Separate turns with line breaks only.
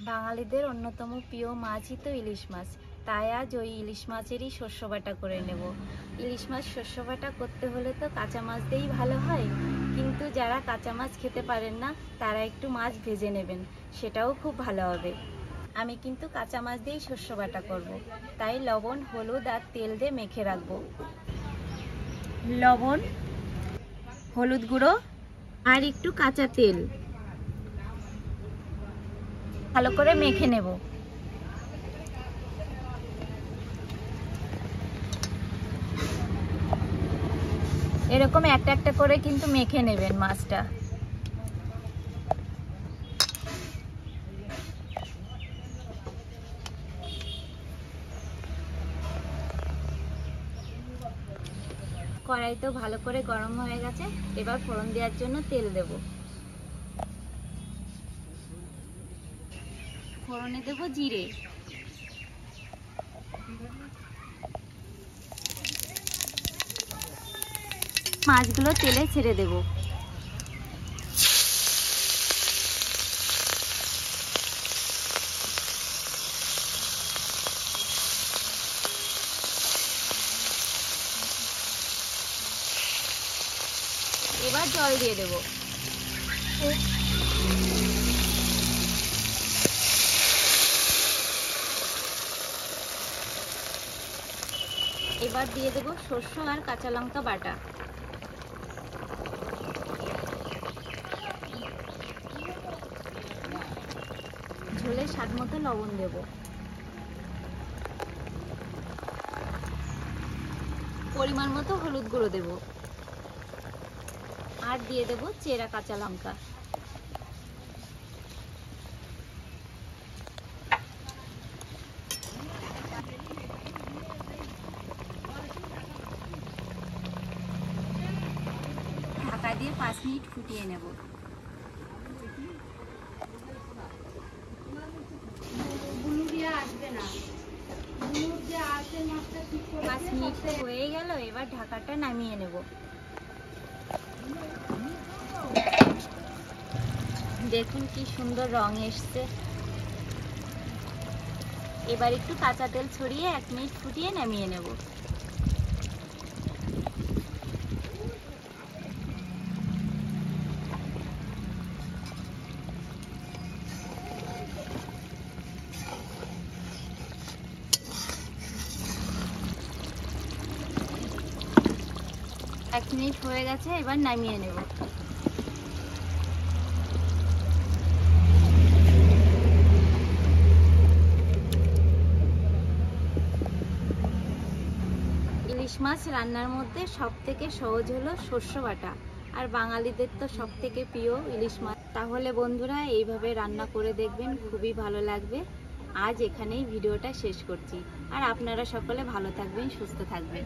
বাঙালিদের অন্যতম প্রিয় মাছই তো ইলিশ মাছ। তাই আজ ওই ইলিশ মাছেরই শস্য বাটা করে নেব। ইলিশ মাছ শস্য বাটা করতে হলে তো কাঁচা মাছ দিয়েই ভালো হয়, কিন্তু যারা কাঁচা মাছ খেতে পারেন না তারা একটু মাছ ভেজে নেবেন, সেটাও খুব ভালো হবে। আমি কিন্তু কাঁচা মাছ দিয়েই শস্য বাটা করব, তাই লবণ, হলুদ আর তেল দিয়ে মেখে রাখবো। লবণ, হলুদ গুঁড়ো আর একটু কাঁচা তেল ভালো করে মেখে নেব। এরকম একটা একটা করে কিন্তু মেখে নেবেন মাছটা। কড়াই তো ভালো করে গরম হয়ে গেছে, এবার ফোড়ন দেওয়ার জন্য তেল দেব। ফোড়নে দেব জিরে, মাছগুলো তেলে ছেড়ে দেব। এবার জল দিয়ে দেব। এবার দিয়ে দেব সরষে আর কাঁচা লঙ্কা বাটা। ঝোলে স্বাদ মতো লবণ দেব। পরিমাণ মতো হলুদ গুঁড়ো দেব, আর দিয়ে দেব চেরা কাঁচা লঙ্কা। ঢাকা দিয়ে 5 মিনিট ফুটিয়ে নেব। 5 মিনিট হয়ে গেল, এবার ঢাকাটা নামিয়ে নেব। দেখুন কি সুন্দর রং এসছে। এবার একটু কাঁচা তেল ছড়িয়ে 1 মিনিট ফুটিয়ে নামিয়ে নেব। এক মিনিট হয়ে গেছে, এবার নামিয়ে নেব। ইলিশ মাছ রান্নার মধ্যে সবথেকে সহজ হলো শস্য বাটা, আর বাঙালিদের তো সবথেকে প্রিয় ইলিশ মাছ। তাহলে বন্ধুরা এইভাবে রান্না করে দেখবেন, খুবই ভালো লাগবে। আজ এখানেই ভিডিওটা শেষ করছি, আর আপনারা সকলে ভালো থাকবেন, সুস্থ থাকবেন।